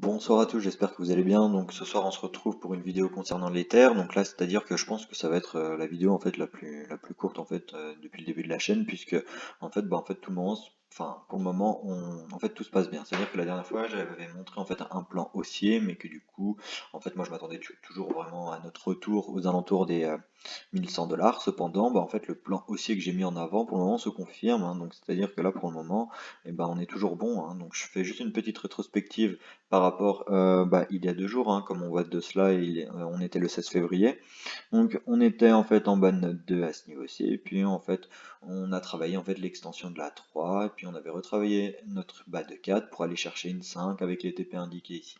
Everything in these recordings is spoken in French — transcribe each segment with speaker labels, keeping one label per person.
Speaker 1: Bonsoir à tous, j'espère que vous allez bien. Donc ce soir on se retrouve pour une vidéo concernant l'Ether. Donc là c'est-à-dire que je pense que ça va être la vidéo en fait la plus courte en fait depuis le début de la chaîne puisque en fait tout le monde enfin pour le moment en fait tout se passe bien. C'est-à-dire que la dernière fois j'avais montré en fait un plan haussier mais que du coup en fait moi je m'attendais toujours vraiment à notre retour aux alentours des 1100 $. Cependant en fait le plan haussier que j'ai mis en avant pour le moment se confirme, hein. Donc c'est-à-dire que là pour le moment on est toujours bon, hein. Donc je fais juste une petite rétrospective par rapport, il y a 2 jours, hein, comme on voit de cela, on était le 16 février. Donc on était en fait en bas de note 2 à ce niveau-ci, et puis en fait on a travaillé en fait l'extension de la 3, et puis on avait retravaillé notre bas de 4 pour aller chercher une 5 avec les TP indiqués ici.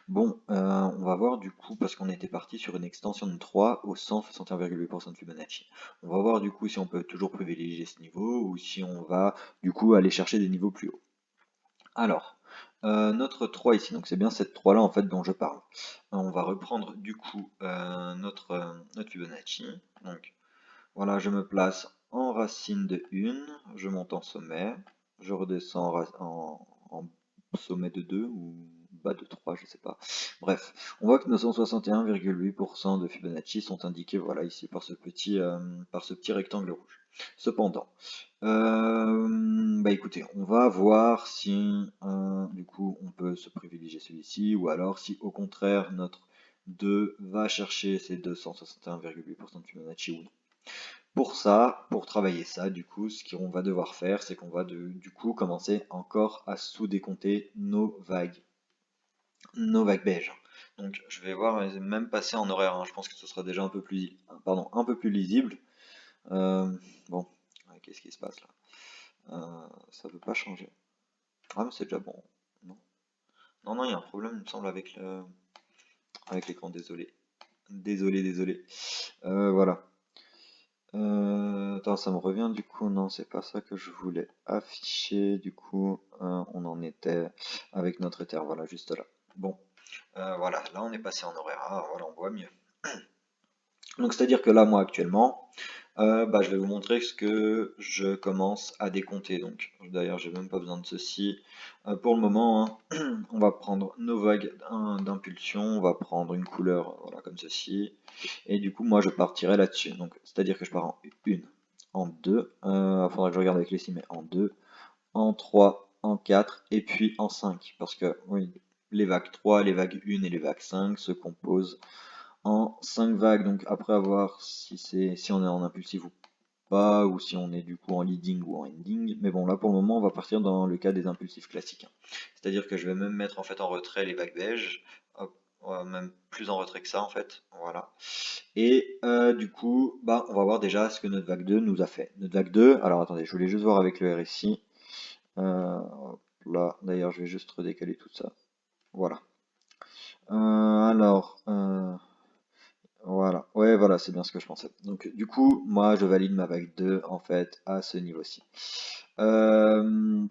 Speaker 1: Bon, on va voir du coup, parce qu'on était parti sur une extension de 3 au 161,8% de Fibonacci. On va voir du coup si on peut toujours privilégier ce niveau, ou si on va du coup aller chercher des niveaux plus hauts. Alors, notre 3 ici, donc c'est bien cette 3 là en fait dont je parle. On va reprendre du coup notre Fibonacci. Donc voilà, je me place en racine de 1, je monte en sommet, je redescends en sommet de 2 ou bas de 3, je sais pas. Bref, on voit que nos 161,8% de Fibonacci sont indiqués voilà ici par ce petit rectangle rouge. Cependant, écoutez, on va voir si du coup on peut se privilégier celui-ci ou alors si au contraire notre 2 va chercher ces 261,8% de Fibonacci ou non. Pour ça, pour travailler ça, du coup, ce qu'on va devoir faire, c'est qu'on va du coup commencer encore à sous-décompter nos vagues beiges. Donc je vais voir même passer en horaire, hein. Je pense que ce sera déjà un peu plus lisible. Euh, bon, ouais, qu'est-ce qui se passe là? Ça veut pas changer. Ah, mais c'est déjà bon. Non, non, non, il y a un problème, il me semble, avec l'écran. Désolé. Désolé, désolé. Voilà. Attends, ça me revient du coup. Non, c'est pas ça que je voulais afficher. Du coup, on en était avec notre Ether. Voilà, juste là. Bon, voilà. Là, on est passé en horaire. Ah, voilà, on voit mieux. Donc, c'est-à-dire que là, moi, actuellement, je vais vous montrer ce que je commence à décompter. Donc, d'ailleurs, j'ai même pas besoin de ceci. Pour le moment, hein, on va prendre nos vagues d'impulsion, on va prendre une couleur, voilà, comme ceci. Et du coup, moi, je partirai là-dessus. Donc, c'est-à-dire que je pars en 1, en 2, il faudra que je regarde avec les mais en 2, en 3, en 4, et puis en 5. Parce que, oui, les vagues 3, les vagues 1 et les vagues 5 se composent en 5 vagues. Donc après avoir si on est en impulsif ou pas, ou si on est du coup en leading ou en ending. Mais bon, là pour le moment, on va partir dans le cas des impulsifs classiques, hein. C'est-à-dire que je vais même mettre en fait en retrait les vagues beige, hop, même plus en retrait que ça en fait, voilà. Et du coup, on va voir déjà ce que notre vague 2 nous a fait. Notre vague 2, alors attendez, je voulais juste voir avec le RSI. Hop là, d'ailleurs, je vais juste redécaler tout ça. Voilà. Voilà, ouais, voilà, c'est bien ce que je pensais. Donc, du coup, moi, je valide ma vague 2 en fait, à ce niveau-ci. Euh,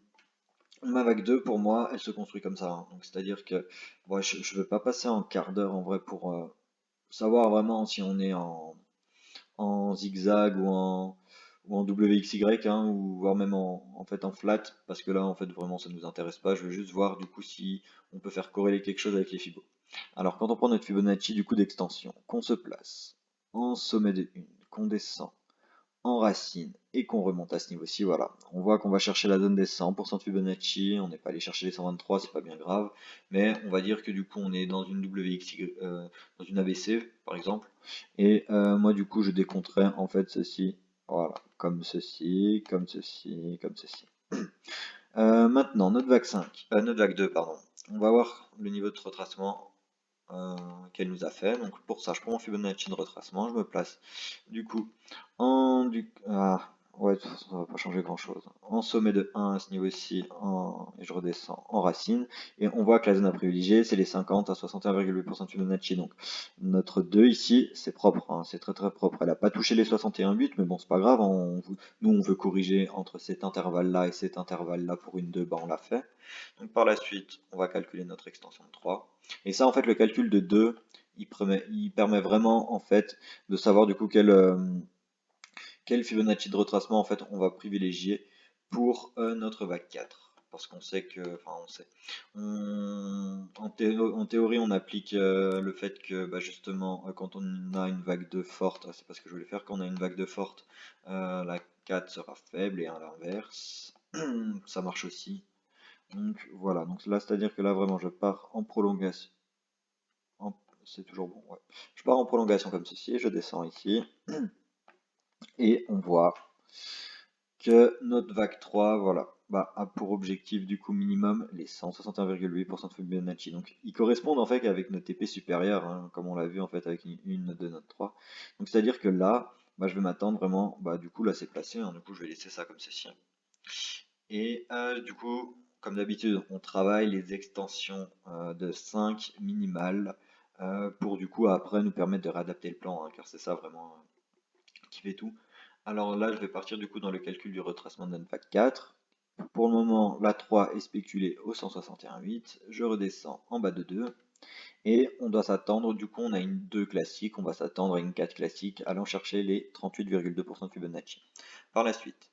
Speaker 1: Ma vague 2 pour moi, elle se construit comme ça, hein. Donc, c'est-à-dire que bon, je ne veux pas passer en quart d'heure en vrai pour savoir vraiment si on est en zigzag ou en WXY, hein, ou voire même en fait en flat, parce que là, en fait, vraiment, ça ne nous intéresse pas. Je veux juste voir du coup si on peut faire corréler quelque chose avec les fibos. Alors, quand on prend notre Fibonacci du coup d'extension, qu'on se place en sommet de 1, qu'on descend en racine et qu'on remonte à ce niveau-ci, voilà. On voit qu'on va chercher la zone des 100% de Fibonacci, on n'est pas allé chercher les 123, c'est pas bien grave, mais on va dire que du coup on est dans une WXY, dans une ABC par exemple, et moi du coup je décompterai en fait ceci, voilà, comme ceci, comme ceci, comme ceci. Maintenant, notre vague 2, pardon. On va voir le niveau de retracement qu'elle nous a fait. Donc pour ça, je prends mon Fibonacci de retracement, je me place du coup ouais, de toute façon, ça va pas changer grand chose. En sommet de 1 à ce niveau-ci, et je redescends en racine. Et on voit que la zone à privilégier, c'est les 50 à 61,8% de Fibonacci. Donc notre 2 ici, c'est propre, hein, c'est très très propre. Elle n'a pas touché les 61,8, mais bon, c'est pas grave, hein, nous on veut corriger entre cet intervalle-là et cet intervalle-là pour une 2, on l'a fait. Donc par la suite, on va calculer notre extension de 3. Et ça, en fait, le calcul de 2, il permet vraiment, en fait, de savoir du coup quel Fibonacci de retracement, en fait, on va privilégier pour notre vague 4. parce qu'on sait que, enfin on sait, en théorie on applique le fait que bah, justement quand on a une vague de forte, c'est pas ce que je voulais faire, quand on a une vague de forte, la 4 sera faible et à l'inverse, ça marche aussi. Donc voilà, donc là c'est-à-dire que là vraiment je pars en prolongation, c'est toujours bon, ouais. Je pars en prolongation comme ceci, je descends ici, et on voit que notre vague 3, voilà, bah, a pour objectif du coup minimum les 161,8% de Fibonacci. Donc ils correspondent en fait avec notre TP supérieure, hein, comme on l'a vu en fait avec une de notre 3. Donc c'est-à-dire que là, bah, je vais m'attendre vraiment, bah, du coup là c'est placé, hein, du coup je vais laisser ça comme ceci. Et du coup, comme d'habitude, on travaille les extensions de 5 minimales pour du coup après nous permettre de réadapter le plan, hein, car c'est ça vraiment qui fait tout. Alors là, je vais partir du coup dans le calcul du retracement de notre vague 4. Pour le moment, la 3 est spéculée au 161,8. Je redescends en bas de 2. Et on doit s'attendre, du coup, on a une 2 classique, on va s'attendre à une 4 classique, allant chercher les 38,2% de Fibonacci. Par la suite,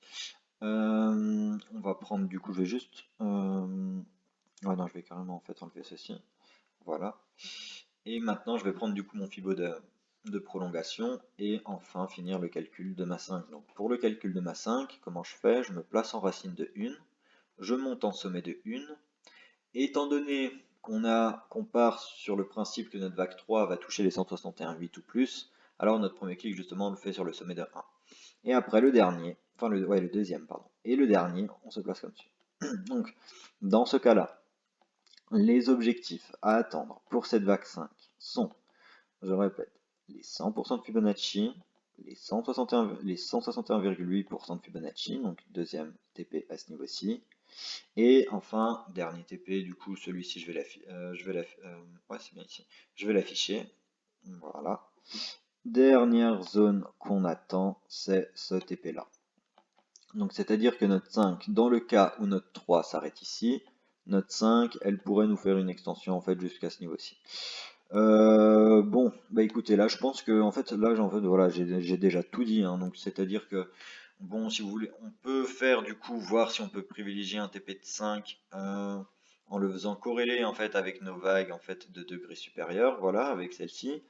Speaker 1: on va prendre, du coup, je vais juste... Ouais, non, je vais carrément en fait enlever ceci. Voilà. Et maintenant, je vais prendre du coup mon Fibo de prolongation et enfin finir le calcul de ma 5. Donc pour le calcul de ma 5, comment je fais? Je me place en racine de 1, je monte en sommet de 1. Et étant donné qu'on part sur le principe que notre vague 3 va toucher les 161,8 ou plus, alors notre premier clic justement on le fait sur le sommet de 1. Et après le dernier, enfin le deuxième pardon, et le dernier, on se place comme ça. Donc dans ce cas-là, les objectifs à attendre pour cette vague 5 sont, je répète, les 100% de Fibonacci, les 161,8% de Fibonacci, donc deuxième TP à ce niveau-ci, et enfin, dernier TP, du coup, celui-ci, ouais, c'est bien ici. Je vais l'afficher. Voilà. Dernière zone qu'on attend, c'est ce TP-là. Donc, c'est-à-dire que notre 5, dans le cas où notre 3 s'arrête ici, notre 5, elle pourrait nous faire une extension, en fait, jusqu'à ce niveau-ci. Bon, bah écoutez, là, je pense que, en fait, là, voilà, j'ai déjà tout dit, hein, donc c'est-à-dire que bon, si vous voulez, on peut faire du coup, voir si on peut privilégier un TP de 5 en le faisant corréler en fait avec nos vagues en fait de degrés supérieurs, voilà, avec celle-ci.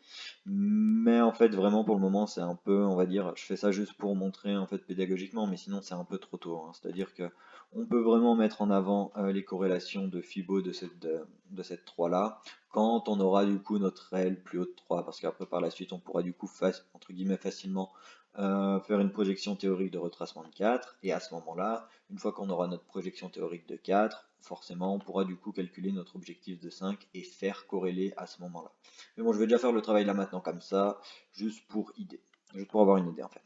Speaker 1: Mais en fait, vraiment pour le moment, c'est un peu, on va dire, je fais ça juste pour montrer en fait pédagogiquement, mais sinon c'est un peu trop tôt, hein. C'est-à-dire que on peut vraiment mettre en avant les corrélations de Fibo de cette 3 là quand on aura du coup notre réel plus haut de 3, parce qu'après par la suite on pourra du coup entre guillemets facilement faire une projection théorique de retracement de 4, et à ce moment-là, une fois qu'on aura notre projection théorique de 4, forcément on pourra du coup calculer notre objectif de 5 et faire corréler à ce moment-là. Mais bon, je vais déjà faire le travail là maintenant comme ça, juste pour avoir une idée en fait.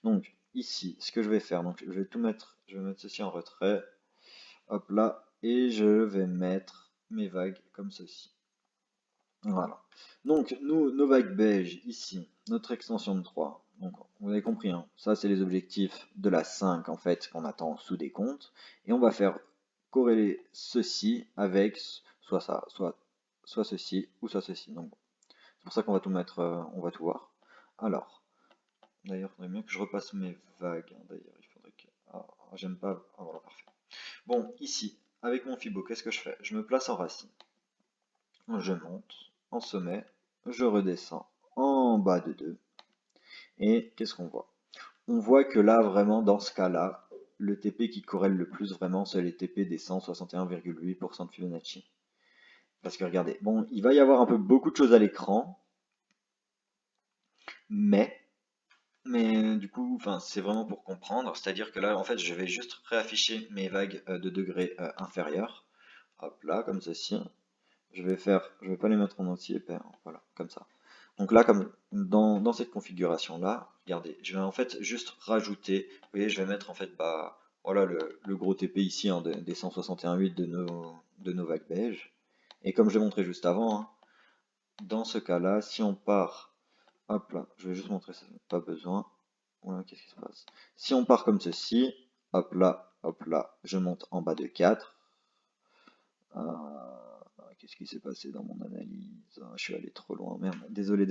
Speaker 1: Donc ici, ce que je vais faire, donc je vais tout mettre, je vais mettre ceci en retrait, hop là, et je vais mettre mes vagues comme ceci. Voilà. Donc, nos vagues beige ici, notre extension de 3. Donc, vous avez compris, hein, ça c'est les objectifs de la 5 en fait qu'on attend sous des comptes. Et on va faire corréler ceci avec soit ça, soit ceci ou soit ceci. Donc, c'est pour ça qu'on va tout mettre, on va tout voir. Alors, d'ailleurs, il faudrait bien que je repasse mes vagues, hein. D'ailleurs, il faudrait que... Ah, j'aime pas... Ah voilà, parfait. Bon, ici, avec mon Fibo, qu'est-ce que je fais? Je me place en racine. Je monte en sommet, je redescends en bas de 2. Et qu'est-ce qu'on voit? On voit que là, vraiment, dans ce cas-là, le TP qui corrèle le plus vraiment, c'est les TP des 161,8% de Fibonacci. Parce que regardez, bon, il va y avoir un peu beaucoup de choses à l'écran, mais du coup, enfin, c'est vraiment pour comprendre. C'est-à-dire que là, en fait, je vais juste réafficher mes vagues de degrés inférieurs. Hop là, comme ceci. Je vais pas les mettre en entier pair, voilà, comme ça. Donc là, comme dans cette configuration-là, regardez, je vais en fait juste rajouter, vous voyez, je vais mettre en fait, bah, voilà, le gros TP ici, hein, des 161,8 de nos vagues beige. Et comme je l'ai montré juste avant, hein, dans ce cas-là, si on part, hop là, je vais juste montrer ça, pas besoin. Voilà, qu'est-ce qui se passe? Si on part comme ceci, hop là, je monte en bas de 4. Qu'est-ce qui s'est passé dans mon analyse? Je suis allé trop loin, merde. Désolé.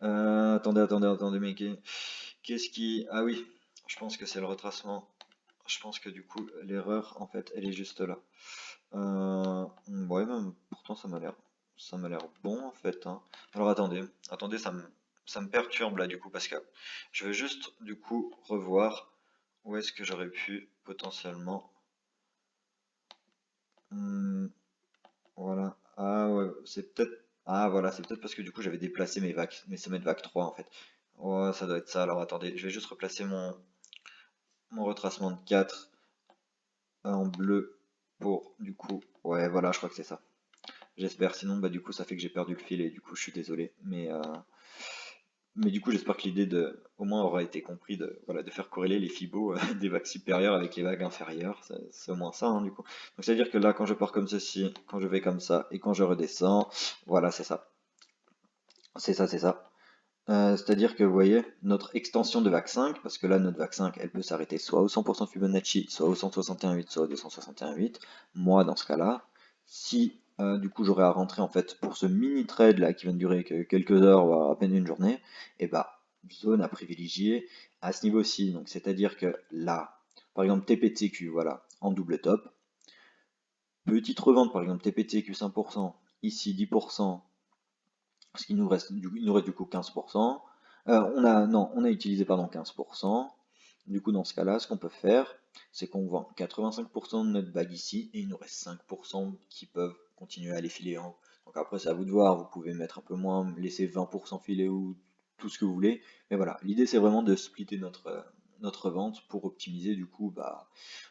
Speaker 1: Attendez, mais qu'est-ce qui... Ah oui, je pense que c'est le retracement. je pense que du coup, l'erreur, en fait, elle est juste là. Ouais, même, pourtant, ça m'a l'air bon, en fait, hein. Alors, attendez, ça me perturbe, là, du coup, parce que je veux juste, du coup, revoir où est-ce que j'aurais pu, potentiellement... Hmm, voilà. Ah, ouais, c'est peut-être... Ah, voilà, c'est peut-être parce que, du coup, j'avais déplacé mes sommets de vague 3, en fait. Ouais, ça doit être ça. Alors, attendez, je vais juste replacer mon retracement de 4 en bleu pour, du coup... Ouais, voilà, je crois que c'est ça. J'espère, sinon bah du coup ça fait que j'ai perdu le fil et du coup je suis désolé. Mais du coup j'espère que l'idée de au moins aura été compris de voilà de faire corréler les fibos des vagues supérieures avec les vagues inférieures. C'est au moins ça hein, du coup. Donc c'est à dire que là quand je pars comme ceci, quand je vais comme ça et quand je redescends, voilà c'est ça. C'est ça. C'est-à-dire que vous voyez, notre extension de vague 5, parce que là notre vague 5 elle peut s'arrêter soit au 100% Fibonacci, soit au 161,8, soit au 261,8. Moi dans ce cas-là, si du coup j'aurais à rentrer en fait pour ce mini trade là qui va ne durer que quelques heures ou à peine une journée, et bah zone à privilégier à ce niveau-ci. Donc c'est-à-dire que là, par exemple TPTQ, voilà, en double top, petite revente par exemple TPTQ 5%, ici 10%, parce qu'il nous reste, il nous reste du coup 15%. On a utilisé pardon 15%. Du coup, dans ce cas-là, ce qu'on peut faire, c'est qu'on vend 85% de notre bague ici et il nous reste 5% qui peuvent continuer à les filer en haut. Donc après, c'est à vous de voir. Vous pouvez mettre un peu moins, laisser 20% filer ou tout ce que vous voulez. Mais voilà, l'idée c'est vraiment de splitter notre vente pour optimiser du coup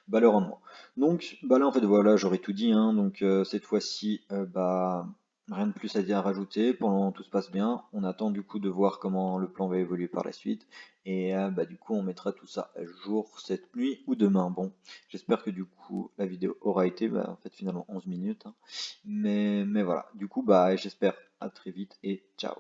Speaker 1: le rendement. Donc bah là en fait voilà, j'aurais tout dit, hein. Donc cette fois-ci, bah rien de plus à dire à rajouter. Pendant tout se passe bien. On attend du coup de voir comment le plan va évoluer par la suite. Et bah du coup on mettra tout ça à jour cette nuit ou demain. Bon, j'espère que du coup la vidéo aura été bah, en fait finalement 11 minutes, hein. Mais voilà, du coup bah j'espère à très vite et ciao.